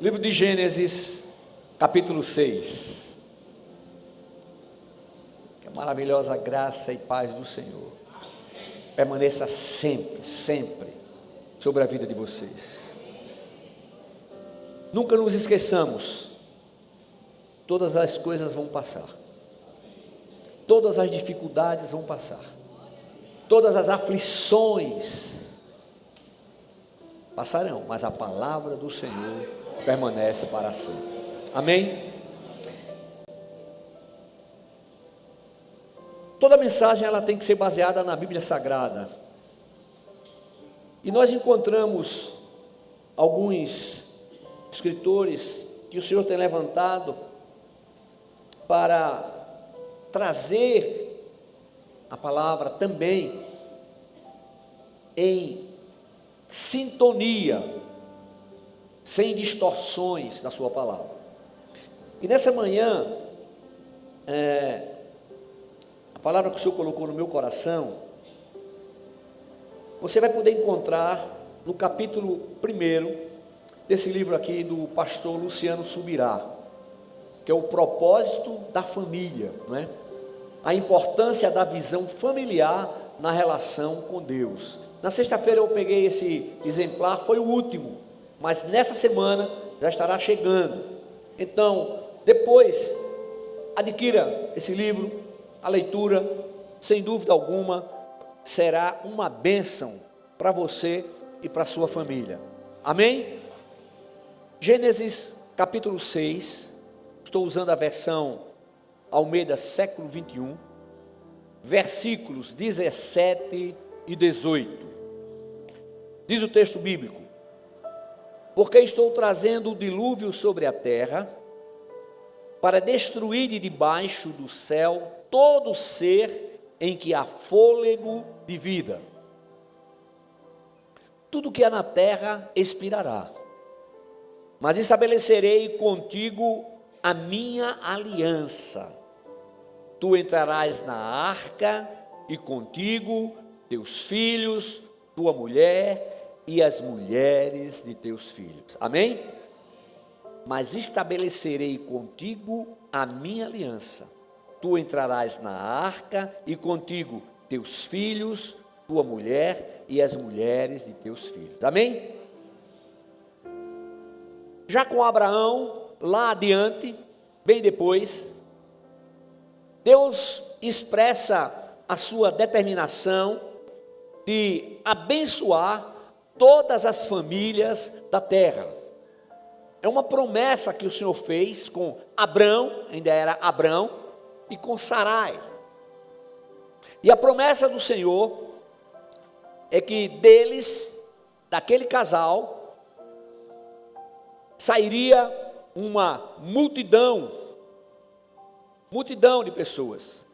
Livro de Gênesis, capítulo 6. Que a maravilhosa graça e paz do Senhor permaneça sempre, sempre sobre a vida de vocês. Nunca nos esqueçamos, todas as coisas vão passar, todas as dificuldades vão passar, todas as aflições passarão, mas a palavra do Senhor permanece para sempre. Amém? Toda mensagem ela tem que ser baseada na Bíblia Sagrada. E nós encontramos alguns escritores que o Senhor tem levantado para trazer a palavra também em sintonia, sem distorções da sua palavra. E nessa manhã, a palavra que o Senhor colocou no meu coração, você vai poder encontrar no capítulo 1 desse livro aqui do pastor Luciano Subirá, que é o propósito da família, não é? A importância da visão familiar na relação com Deus. Na sexta-feira eu peguei esse exemplar, foi o último, mas nessa semana já estará chegando. Então, depois, adquira esse livro, a leitura, sem dúvida alguma, será uma bênção para você e para a sua família. Amém? Gênesis capítulo 6, estou usando a versão Almeida século 21, versículos 17 e 18. Diz o texto bíblico: porque estou trazendo o dilúvio sobre a terra, para destruir de debaixo do céu todo ser em que há fôlego de vida. Tudo que há na terra expirará, mas estabelecerei contigo a minha aliança. Tu entrarás na arca, e contigo teus filhos, tua mulher e as mulheres de teus filhos. Amém? Mas estabelecerei contigo a minha aliança. Tu entrarás na arca, e contigo teus filhos, tua mulher e as mulheres de teus filhos. Amém? Já com Abraão, lá adiante, bem depois, Deus expressa a sua determinação de abençoar todas as famílias da terra. É uma promessa que o Senhor fez com Abrão, ainda era Abrão, e com Sarai. E a promessa do Senhor é que deles, daquele casal, sairia uma multidão de pessoas.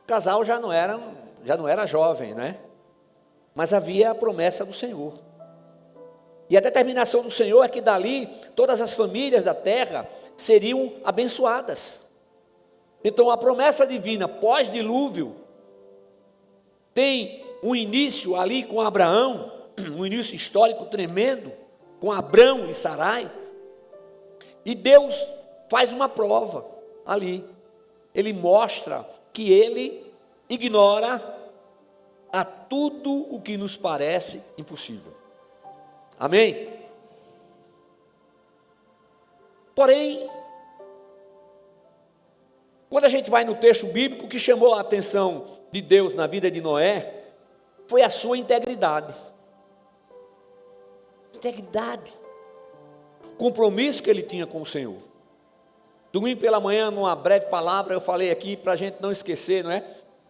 O casal já não era jovem, né? Mas havia a promessa do Senhor. E a determinação do Senhor é que dali todas as famílias da terra seriam abençoadas. Então a promessa divina pós-dilúvio tem um início ali com Abraão, um início histórico tremendo, com Abrão e Sarai. E Deus faz uma prova ali. Ele mostra que Ele ignora a tudo o que nos parece impossível. Amém? Porém, quando a gente vai no texto bíblico, o que chamou a atenção de Deus na vida de Noé foi a sua integridade. Integridade. O compromisso que ele tinha com o Senhor. Domingo pela manhã, numa breve palavra, eu falei aqui para a gente não esquecer, não é?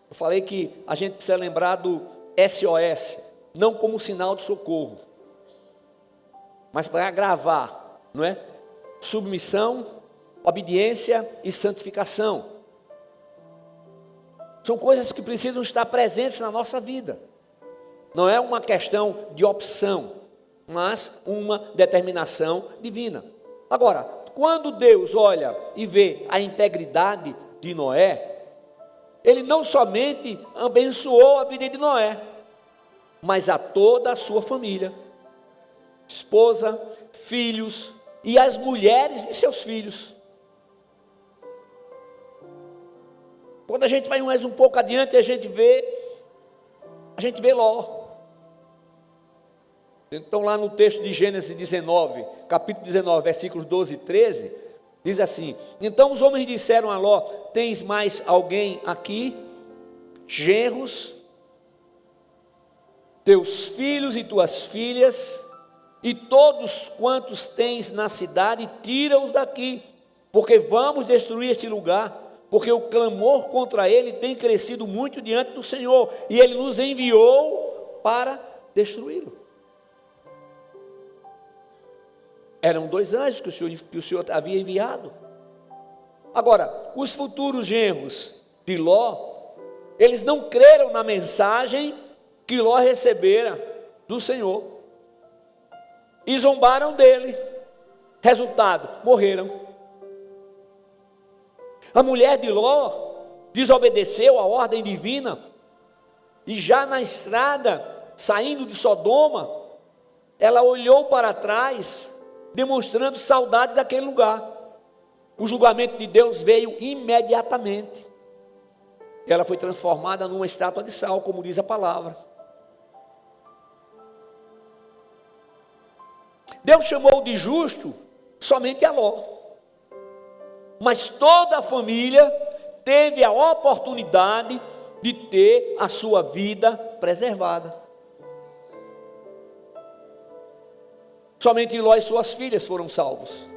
Eu falei que a gente precisa lembrar do SOS, não como sinal de socorro, mas para gravar, não é? Submissão, obediência e santificação. São coisas que precisam estar presentes na nossa vida. Não é uma questão de opção, mas uma determinação divina. Agora, quando Deus olha e vê a integridade de Noé, Ele não somente abençoou a vida de Noé, mas a toda a sua família, esposa, filhos, e as mulheres de seus filhos. Quando a gente vai mais um pouco adiante, a gente vê Ló. Então lá no texto de Gênesis 19, capítulo 19, versículos 12 e 13, diz assim: então os homens disseram a Ló: tens mais alguém aqui? Genros, teus filhos e tuas filhas, e todos quantos tens na cidade, tira-os daqui, porque vamos destruir este lugar, porque o clamor contra ele tem crescido muito diante do Senhor, e ele nos enviou para destruí-lo. Eram 2 anjos que o Senhor havia enviado. Agora, os futuros genros de Ló, eles não creram na mensagem que Ló recebera do Senhor, e zombaram dele. Resultado, morreram. A mulher de Ló desobedeceu a ordem divina, e já na estrada, saindo de Sodoma, ela olhou para trás, demonstrando saudade daquele lugar. O julgamento de Deus veio imediatamente. Ela foi transformada numa estátua de sal, como diz a palavra. Deus chamou de justo somente a Ló, mas toda a família teve a oportunidade de ter a sua vida preservada. Somente Ló e suas filhas foram salvos.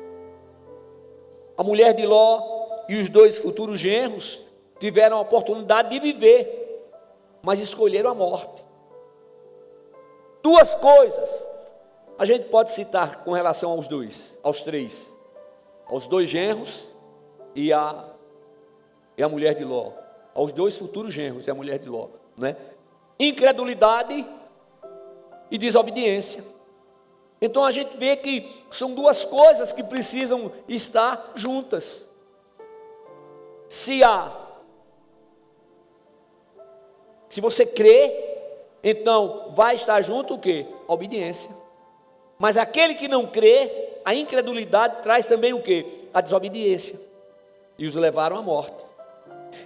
A mulher de Ló e os 2 futuros genros tiveram a oportunidade de viver, mas escolheram a morte. 2 coisas a gente pode citar com relação aos 3, aos 2 genros e a mulher de Ló, aos 2 futuros genros e a mulher de Ló, né? Incredulidade e desobediência. Então a gente vê que são 2 coisas que precisam estar juntas. Se você crê, então vai estar junto o quê? A obediência. Mas aquele que não crê, a incredulidade traz também o quê? A desobediência. E os levaram à morte.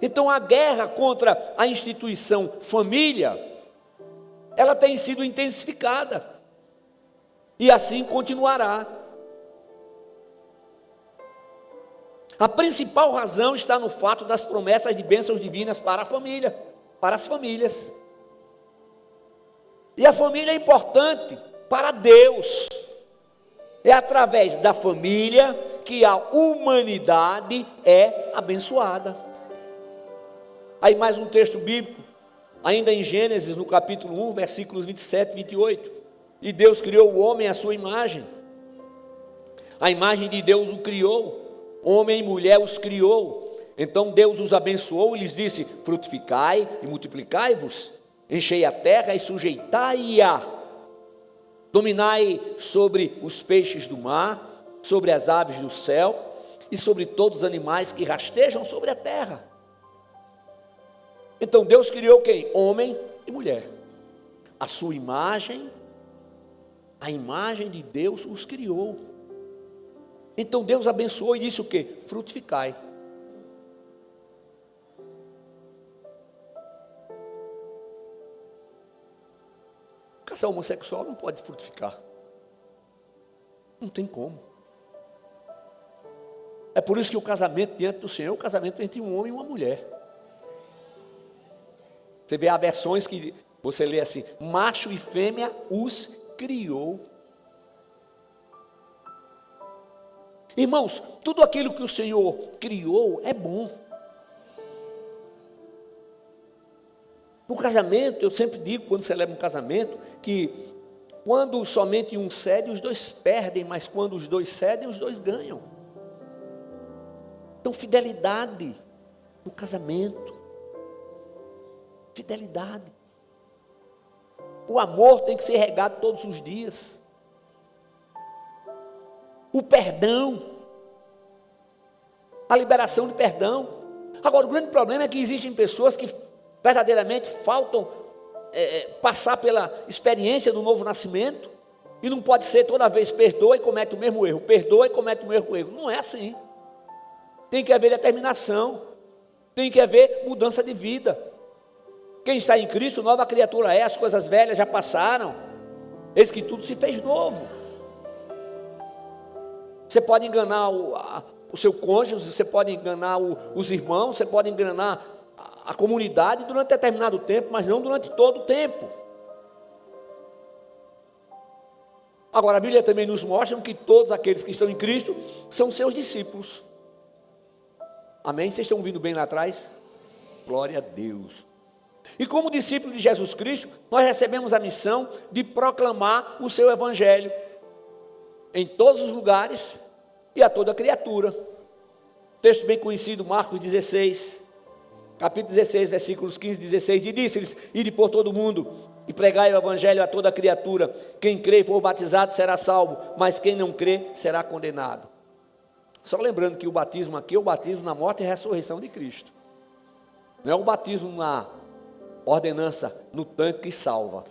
Então a guerra contra a instituição família, ela tem sido intensificada. E assim continuará. A principal razão está no fato das promessas de bênçãos divinas para a família, para as famílias. E a família é importante para Deus. É através da família que a humanidade é abençoada. Aí mais um texto bíblico, ainda em Gênesis, no capítulo 1, versículos 27 e 28. E Deus criou o homem à sua imagem. A imagem de Deus o criou, homem e mulher os criou. Então Deus os abençoou e lhes disse: frutificai e multiplicai-vos, enchei a terra e sujeitai-a, dominai sobre os peixes do mar, sobre as aves do céu e sobre todos os animais que rastejam sobre a terra. Então Deus criou quem? Homem e mulher. A sua imagem, a imagem de Deus os criou. Então Deus abençoou e disse o quê? Frutificai. O casal homossexual não pode frutificar. Não tem como. É por isso que o casamento diante do Senhor é o casamento entre um homem e uma mulher. Você vê, há versões que você lê assim: macho e fêmea os criou. Irmãos, tudo aquilo que o Senhor criou é bom. No casamento, eu sempre digo, quando celebra um casamento, que quando somente um cede, os 2 perdem, mas quando os 2 cedem, os 2 ganham. Então, fidelidade no casamento. Fidelidade. O amor tem que ser regado todos os dias. O perdão. A liberação de perdão. Agora, o grande problema é que existem pessoas que verdadeiramente faltam passar pela experiência do novo nascimento. E não pode ser toda vez perdoa e comete o mesmo erro, perdoa e comete o mesmo erro. Não é assim. Tem que haver determinação, tem que haver mudança de vida. Quem está em Cristo, nova criatura é, as coisas velhas já passaram, eis que tudo se fez novo. Você pode enganar o seu cônjuge, você pode enganar os irmãos, você pode enganar a comunidade durante determinado tempo, mas não durante todo o tempo. Agora, a Bíblia também nos mostra que todos aqueles que estão em Cristo são seus discípulos. Amém? Vocês estão ouvindo bem lá atrás? Glória a Deus. E como discípulo de Jesus Cristo, nós recebemos a missão de proclamar o seu evangelho em todos os lugares e a toda criatura. Texto bem conhecido, Marcos 16, capítulo 16, versículos 15 e 16. E disse-lhes: ide por todo o mundo e pregai o evangelho a toda criatura. Quem crê e for batizado será salvo, mas quem não crê será condenado. Só lembrando que o batismo aqui é o batismo na morte e ressurreição de Cristo. Não é o batismo na ordenança, no tanque que salva.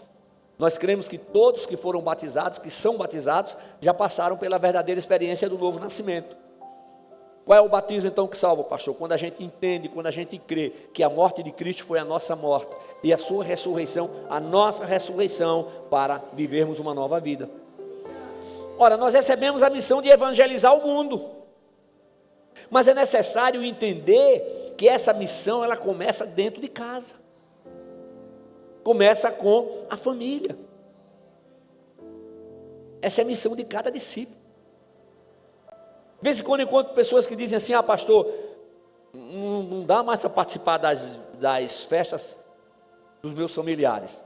Nós cremos que todos que foram batizados, que são batizados, já passaram pela verdadeira experiência do novo nascimento. Qual é o batismo então que salva, pastor? Quando a gente entende, quando a gente crê que a morte de Cristo foi a nossa morte e a sua ressurreição, a nossa ressurreição para vivermos uma nova vida. Ora, nós recebemos a missão de evangelizar o mundo, mas é necessário entender que essa missão ela começa dentro de casa, começa com a família. Essa é a missão de cada discípulo. De vez em quando eu encontro pessoas que dizem assim: ah, pastor, não dá mais para participar das festas dos meus familiares.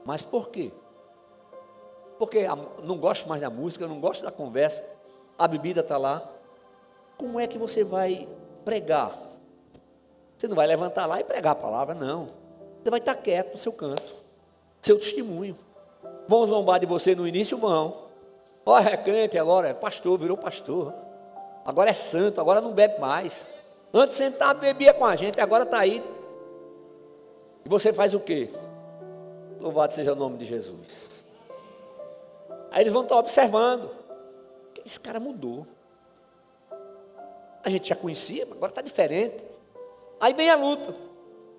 Mas por quê? Porque não gosto mais da música, não gosto da conversa, a bebida está lá. Como é que você vai pregar? Você não vai levantar lá e pregar a palavra, não. Você vai estar quieto no seu canto, seu testemunho. Vão zombar de você no início? Vão. Olha, é crente agora, é pastor, virou pastor. Agora é santo, agora não bebe mais. Antes sentava, bebia com a gente, agora está aí. E você faz o quê? Louvado seja o nome de Jesus. Aí eles vão estar observando. Esse cara mudou. A gente já conhecia, agora está diferente. Aí vem a luta.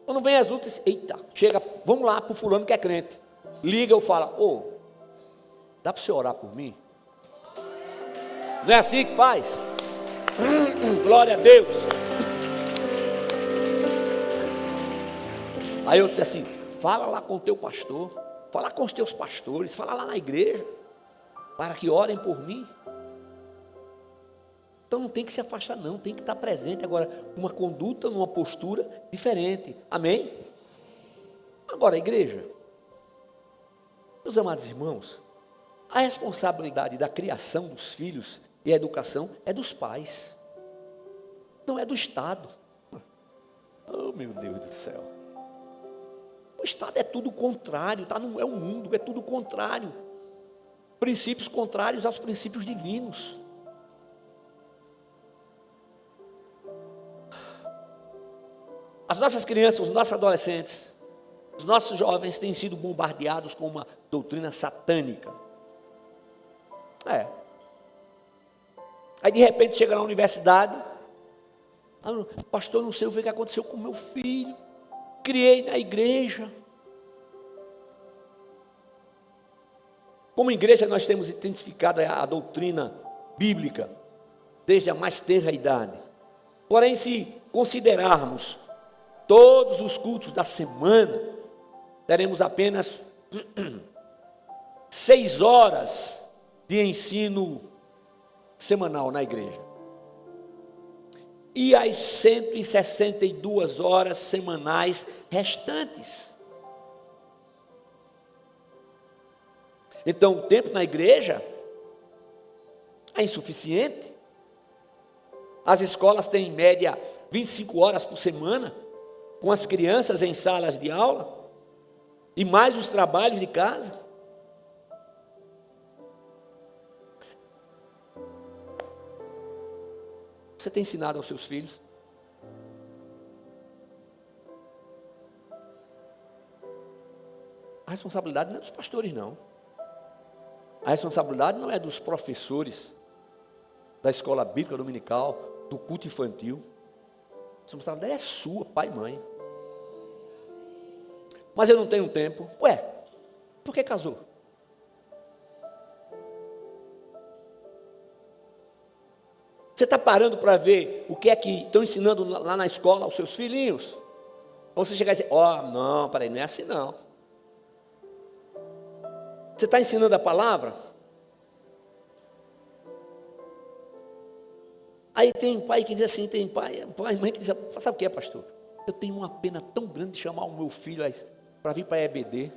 Quando vem as lutas, eita, chega, vamos lá para o fulano que é crente. Liga, eu falo: dá para você orar por mim? Não é assim que faz? Glória a Deus. Aí eu disse assim: fala lá com o teu pastor, fala com os teus pastores, fala lá na igreja, para que orem por mim. Então não tem que se afastar não, tem que estar presente. Agora, uma conduta, uma postura diferente. Amém? Agora, a igreja, meus amados irmãos, a responsabilidade da criação dos filhos e a educação é dos pais, não é do Estado. Oh, meu Deus do céu. O Estado é tudo contrário, tá? Não é o mundo, é tudo contrário. Princípios contrários aos princípios divinos. As nossas crianças, os nossos adolescentes, os nossos jovens têm sido bombardeados com uma doutrina satânica. Aí de repente chega na universidade: pastor, não sei o que aconteceu com meu filho, criei na igreja. Como igreja nós temos identificado a doutrina bíblica desde a mais tenra idade. Porém, se considerarmos todos os cultos da semana, teremos apenas 6 horas de ensino semanal na igreja. E as 162 horas semanais restantes. Então, o tempo na igreja é insuficiente. As escolas têm em média 25 horas por semana, com as crianças em salas de aula, e mais os trabalhos de casa. Você tem ensinado aos seus filhos? A responsabilidade não é dos pastores, não. A responsabilidade não é dos professores da escola bíblica dominical, do culto infantil. A responsabilidade é sua, pai e mãe. Mas eu não tenho tempo. Ué, por que casou? Você está parando para ver o que é que estão ensinando lá na escola aos seus filhinhos? Ou você chegar e dizer, não, peraí, não é assim não. Você está ensinando a palavra? Aí tem pai que diz assim, tem pai e mãe que diz, sabe o que é, pastor? Eu tenho uma pena tão grande de chamar o meu filho para vir para a EBD.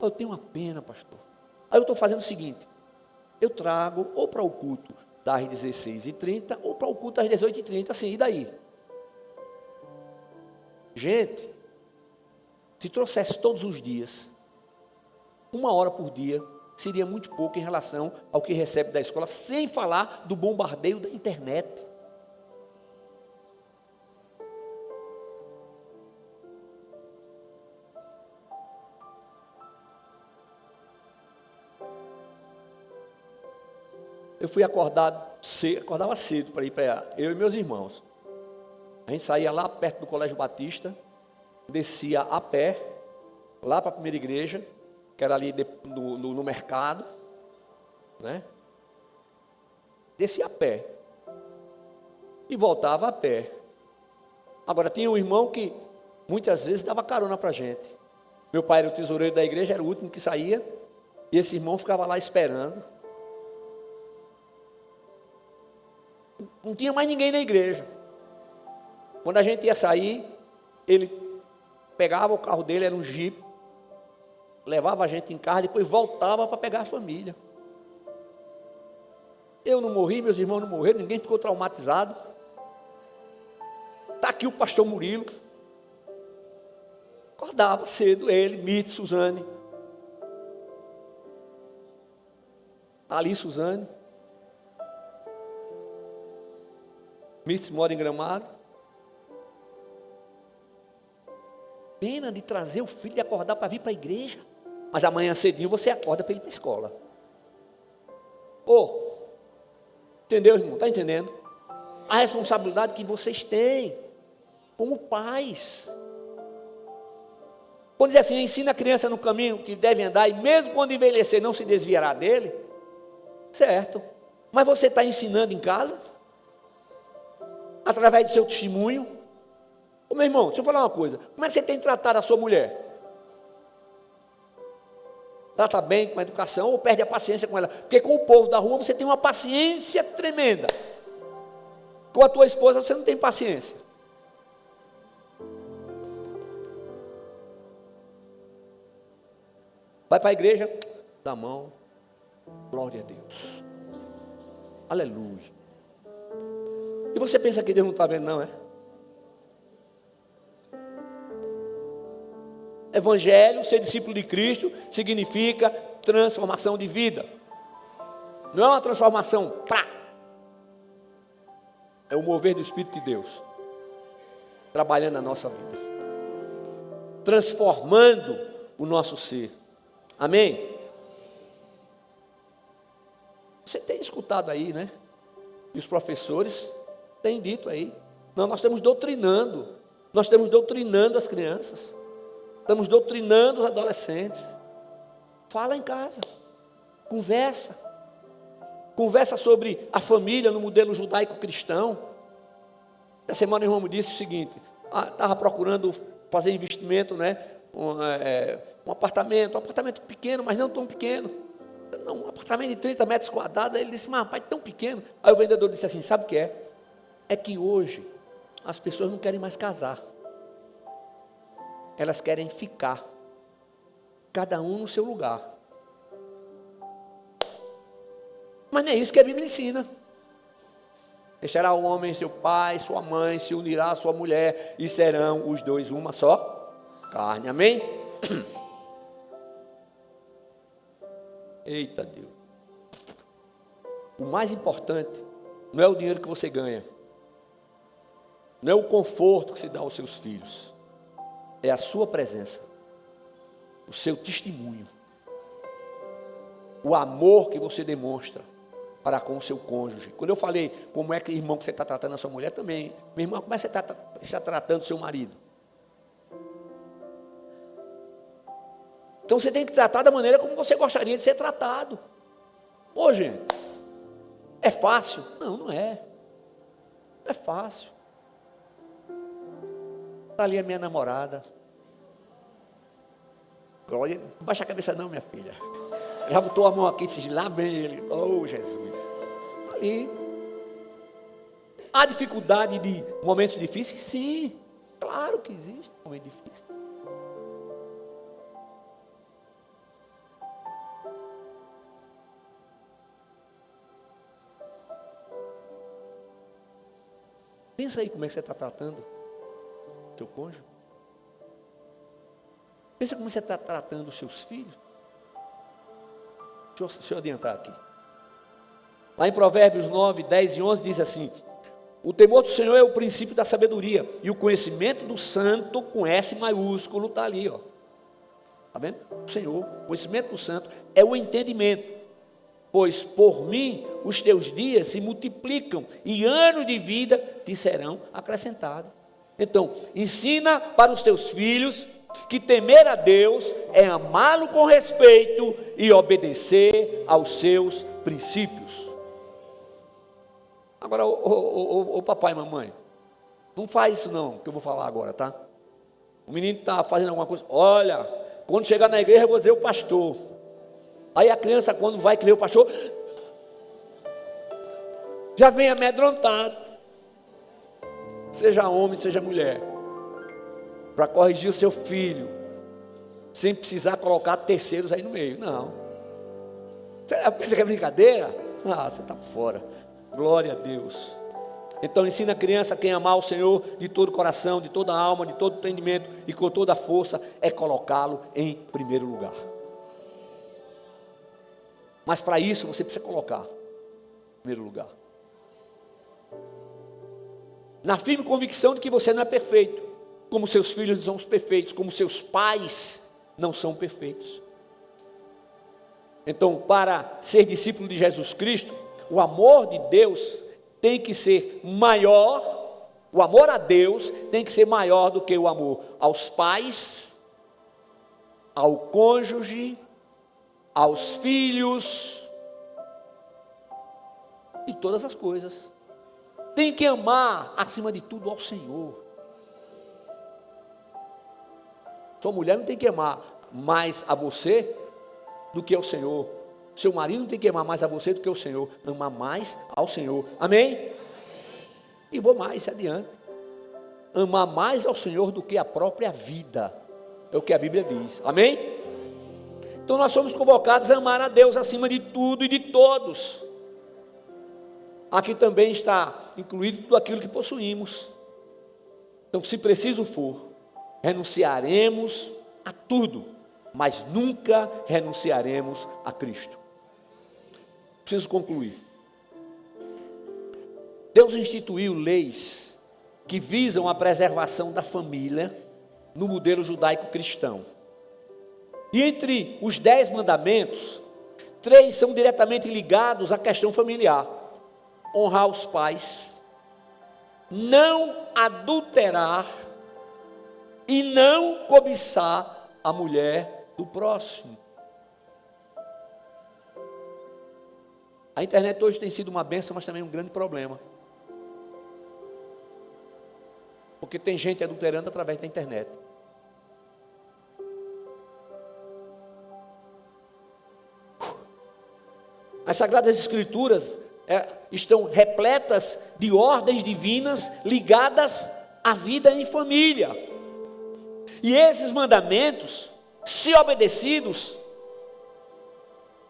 Eu tenho uma pena, pastor. Aí eu estou fazendo o seguinte, eu trago ou para o culto das 16h30 ou para o culto das 18h30, assim, e daí? Gente, se trouxesse todos os dias, 1 hora por dia, seria muito pouco em relação ao que recebe da escola, sem falar do bombardeio da internet. Eu fui acordava cedo para ir para eu e meus irmãos. A gente saía lá perto do Colégio Batista, descia a pé, lá para a primeira igreja, que era ali no mercado, né? Descia a pé e voltava a pé. Agora tinha um irmão que muitas vezes dava carona para a gente. Meu pai era o tesoureiro da igreja, era o último que saía, e esse irmão ficava lá esperando. Não tinha mais ninguém na igreja. Quando a gente ia sair, ele pegava o carro dele, era um Jeep, levava a gente em casa, depois voltava para pegar a família. Eu não morri, meus irmãos não morreram, ninguém ficou traumatizado. Está aqui o pastor Murilo. Acordava cedo, ele, Mite, Suzane. Ali, Suzane. Mite mora em Gramado. Pena de trazer o filho e acordar para vir para a igreja. Mas amanhã cedinho você acorda para ele ir para a escola. Entendeu, irmão? Está entendendo? A responsabilidade que vocês têm como pais. Quando diz assim, ensina a criança no caminho que deve andar, e mesmo quando envelhecer não se desviará dele, certo. Mas você está ensinando em casa? Através do seu testemunho? Meu irmão, deixa eu falar uma coisa. Como é que você tem tratado a sua mulher? Trata bem com a educação ou perde a paciência com ela? Porque com o povo da rua você tem uma paciência tremenda. Com a tua esposa você não tem paciência. Vai para a igreja, dá a mão. Glória a Deus. Aleluia. E você pensa que Deus não está vendo, não é? Evangelho, ser discípulo de Cristo, significa transformação de vida. Não é uma transformação, é o mover do Espírito de Deus, trabalhando na nossa vida, transformando o nosso ser. Amém? Você tem escutado aí, né? E os professores têm dito aí. Não, nós estamos doutrinando as crianças. Estamos doutrinando os adolescentes. Fala em casa. Conversa sobre a família no modelo judaico-cristão. Essa semana o irmão me disse o seguinte: estava procurando fazer investimento, né? Um apartamento pequeno, mas não tão pequeno. Um apartamento de 30 metros quadrados. Aí ele disse, mas rapaz, tão pequeno. Aí o vendedor disse assim, sabe o que é? É que hoje as pessoas não querem mais casar. Elas querem ficar, cada um no seu lugar. Mas não é isso que a Bíblia ensina. Deixará o homem seu pai, sua mãe, se unirá a sua mulher, e serão os dois uma só carne. Amém? Eita Deus. O mais importante não é o dinheiro que você ganha, não é o conforto que se dá aos seus filhos, é a sua presença. o seu testemunho, o amor que você demonstra para com o seu cônjuge. Quando eu falei como é que, irmão, que você está tratando a sua mulher, também, meu irmão, como é que você está tratando o seu marido? Então você tem que tratar da maneira como você gostaria de ser tratado. Ô, gente, é fácil? Não, não é. Não é fácil. Está ali a minha namorada. Glória, não baixa a cabeça não, minha filha. Já botou a mão aqui e disse, lá vem ele. Oh, Jesus. Ali. Há dificuldade de momentos difíceis? Sim, claro que existe momento difícil. Pensa aí como é que você está tratando o seu cônjuge. Pensa como você está tratando os seus filhos. Deixa eu adiantar aqui. Lá em Provérbios 9, 10 e 11 diz assim: o temor do Senhor é o princípio da sabedoria, e o conhecimento do santo, com S maiúsculo, está ali, ó. Está vendo? O Senhor, o conhecimento do santo é o entendimento. Pois por mim os teus dias se multiplicam, e anos de vida te serão acrescentados. Então, ensina para os teus filhos que temer a Deus é amá-lo com respeito e obedecer aos seus princípios. Agora, o papai e mamãe, não faz isso não, que eu vou falar agora, tá? O menino está fazendo alguma coisa, olha, quando chegar na igreja eu vou dizer o pastor. Aí a criança, quando vai crer o pastor, já vem amedrontado. Seja homem, seja mulher, para corrigir o seu filho, sem precisar colocar terceiros aí no meio. Não. Você pensa que é brincadeira? Ah, você está por fora. Glória a Deus. Então ensina a criança quem amar o Senhor de todo o coração, de toda a alma, de todo o entendimento e com toda a força, é colocá-lo em primeiro lugar. Mas para isso você precisa colocar em primeiro lugar. Na firme convicção de que você não é perfeito, como seus filhos não são perfeitos, como seus pais não são perfeitos. Então, para ser discípulo de Jesus Cristo, o amor de Deus tem que ser maior, o amor a Deus tem que ser maior do que o amor aos pais, ao cônjuge, aos filhos e todas as coisas. Tem que amar, acima de tudo, ao Senhor. Sua mulher não tem que amar mais a você do que ao Senhor. Seu marido não tem que amar mais a você do que ao Senhor. Amar mais ao Senhor. Amém? E vou mais adiante. Amar mais ao Senhor do que a própria vida. É o que a Bíblia diz. Amém? Então nós somos convocados a amar a Deus acima de tudo e de todos. Aqui também está incluído tudo aquilo que possuímos. Então, se preciso for, renunciaremos a tudo, mas nunca renunciaremos a Cristo. Preciso concluir. Deus instituiu leis que visam a preservação da família no modelo judaico-cristão. E entre os 10 mandamentos, 3 são diretamente ligados à questão familiar. Honrar os pais, não adulterar e não cobiçar a mulher do próximo. A internet hoje tem sido uma bênção, mas também um grande problema. Porque tem gente adulterando através da internet. As Sagradas Escrituras estão repletas de ordens divinas ligadas à vida em família. E esses mandamentos, se obedecidos,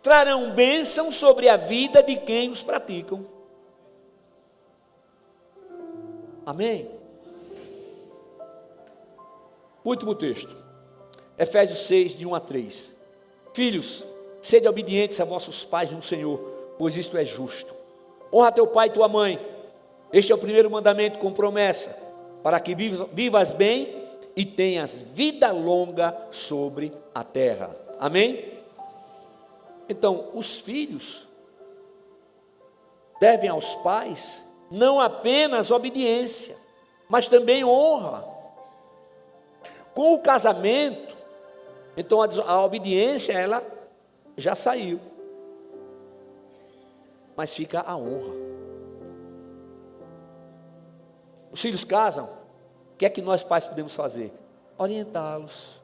trarão bênção sobre a vida de quem os praticam. Amém? Último texto, Efésios 6, de 1 a 3. Filhos, sede obedientes a vossos pais no Senhor, pois isto é justo. Honra teu pai e tua mãe. Este é o primeiro mandamento com promessa, para que vivas bem e tenhas vida longa sobre a terra. Amém? Então, os filhos devem aos pais não apenas obediência, mas também honra. Com o casamento, então a obediência ela já saiu, mas fica a honra. Os filhos casam, o que é que nós pais podemos fazer? Orientá-los,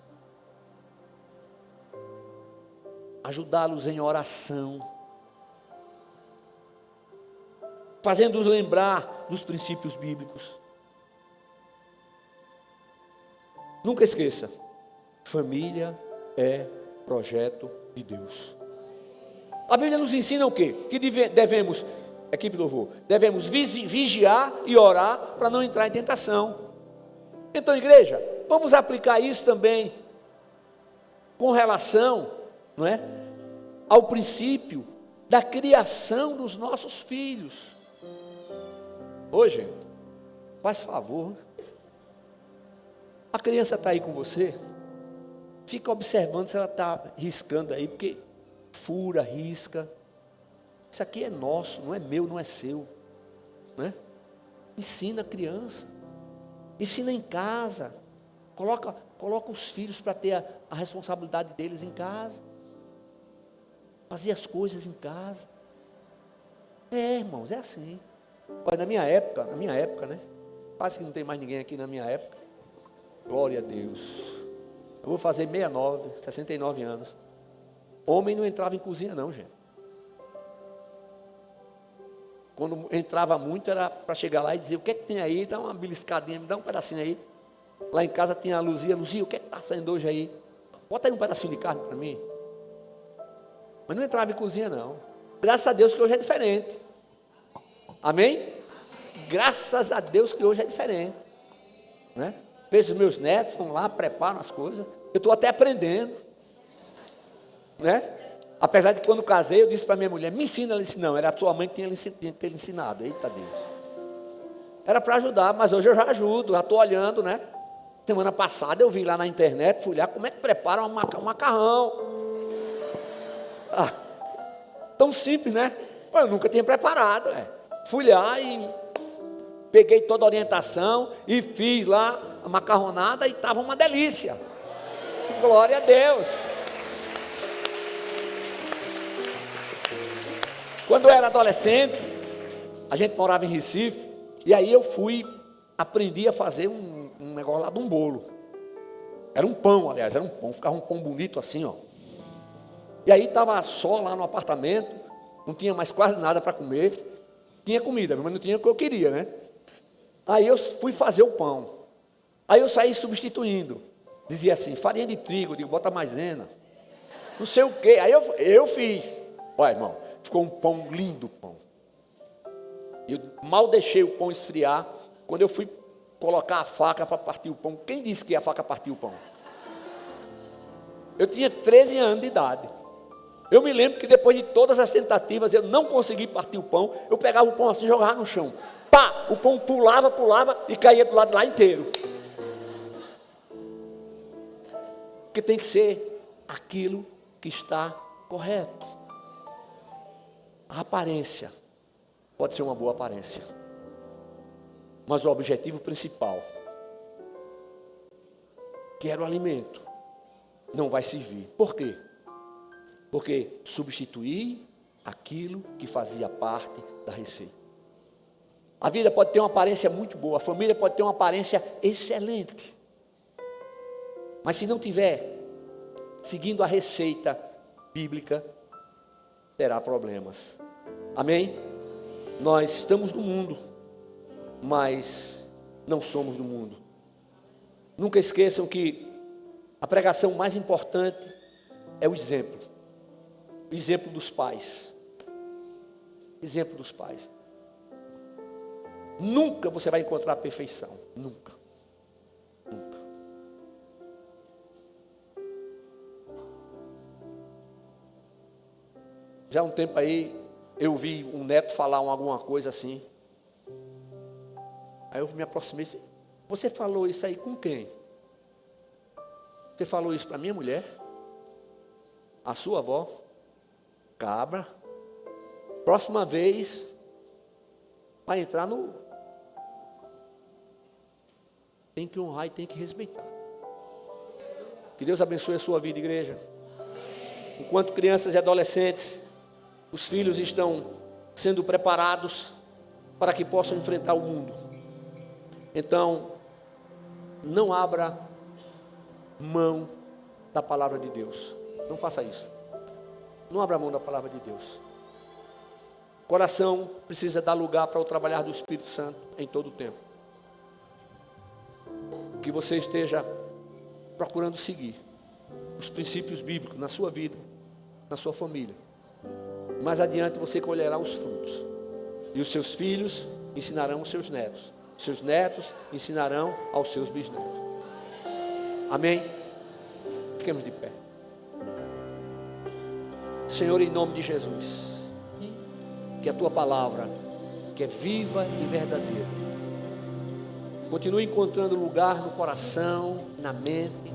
ajudá-los em oração, fazendo-os lembrar dos princípios bíblicos. Nunca esqueça, família é projeto de Deus. A Bíblia nos ensina o quê? Que devemos, equipe do louvor, devemos vigiar e orar para não entrar em tentação. Então, igreja, vamos aplicar isso também com relação, não é, ao princípio da criação dos nossos filhos. Ô, gente, faz favor, a criança está aí com você, fica observando se ela está riscando aí, porque fura, risca. Isso aqui é nosso, não é meu, não é seu, né? Ensina a criança, ensina em casa, coloca os filhos para ter a responsabilidade deles em casa, fazer as coisas em casa. Irmãos, é assim. Olha, na minha época, né? Quase que não tem mais ninguém aqui na minha época. Glória a Deus. Eu vou fazer 69 anos. Homem não entrava em cozinha não, gente. Quando entrava muito era para chegar lá e dizer, o que é que tem aí? Dá uma beliscadinha, me dá um pedacinho aí. Lá em casa tinha a Luzia, o que é que está saindo hoje aí? Bota aí um pedacinho de carne para mim. Mas não entrava em cozinha não. Graças a Deus que hoje é diferente. Amém? Graças a Deus que hoje é diferente, né? Vejo os meus netos, vão lá, preparam as coisas. Eu estou até aprendendo, né? Apesar de que quando casei, eu disse para minha mulher, me ensina. Ela disse, não, era a tua mãe que tinha que ter ensinado. Eita Deus. Era para ajudar, mas hoje eu já ajudo, já estou olhando, né? Semana passada eu vi lá na internet, fui olhar como é que prepara um macarrão. Tão simples, né? Eu nunca tinha preparado, Fui lá e peguei toda a orientação e fiz lá a macarronada e estava uma delícia. Glória a Deus. Quando eu era adolescente, a gente morava em Recife, e aí eu aprendi a fazer um negócio lá de um bolo. Era um pão, aliás, ficava um pão bonito assim, ó. E aí estava só lá no apartamento, não tinha mais quase nada para comer. Tinha comida, mas não tinha o que eu queria, né? Aí eu fui fazer o pão. Aí eu saí substituindo. Dizia assim, farinha de trigo, eu digo, bota maisena. Não sei o quê. Aí eu fiz. Olha, irmão, ficou um pão lindo, pão. Eu mal deixei o pão esfriar. Quando eu fui colocar a faca para partir o pão, quem disse que a faca partiu o pão? Eu tinha 13 anos de idade. Eu me lembro que depois de todas as tentativas, eu não consegui partir o pão. Eu pegava o pão assim e jogava no chão. Pá! O pão pulava e caía do lado lá inteiro. Porque tem que ser aquilo que está correto. A aparência pode ser uma boa aparência, mas o objetivo principal, que era o alimento, não vai servir. Por quê? Porque substituir aquilo que fazia parte da receita. A vida pode ter uma aparência muito boa, a família pode ter uma aparência excelente, mas se não tiver seguindo a receita bíblica, terá problemas. Amém? Nós estamos no mundo, mas não somos do mundo. Nunca esqueçam que a pregação mais importante é o exemplo. O exemplo dos pais. Exemplo dos pais. Nunca você vai encontrar a perfeição. Nunca. Nunca. Já há um tempo aí, eu vi um neto falar alguma coisa assim. Aí eu me aproximei e disse, você falou isso aí com quem? Você falou isso para minha mulher, a sua avó, cabra. Próxima vez, vai entrar no... Tem que honrar e tem que respeitar. Que Deus abençoe a sua vida, igreja. Enquanto crianças e adolescentes, os filhos estão sendo preparados para que possam enfrentar o mundo. Então, não abra mão da palavra de Deus. Não faça isso. Não abra mão da palavra de Deus. O coração precisa dar lugar para o trabalhar do Espírito Santo em todo o tempo. Que você esteja procurando seguir os princípios bíblicos na sua vida, na sua família. Mais adiante você colherá os frutos. E os seus filhos ensinarão os seus netos. Seus netos ensinarão aos seus bisnetos. Amém? Fiquemos de pé. Senhor, em nome de Jesus, que a Tua palavra, que é viva e verdadeira, continue encontrando lugar no coração, na mente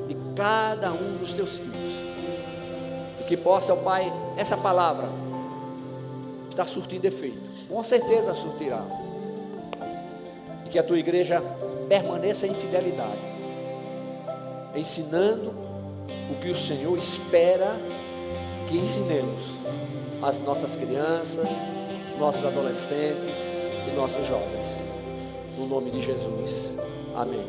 de cada um dos Teus filhos. E que possa, ó Pai, essa palavra estar surtindo efeito. Com certeza surtirá. E que a Tua igreja permaneça em fidelidade, ensinando o que o Senhor espera que ensinemos às nossas crianças, nossos adolescentes e nossos jovens. No nome de Jesus. Amém.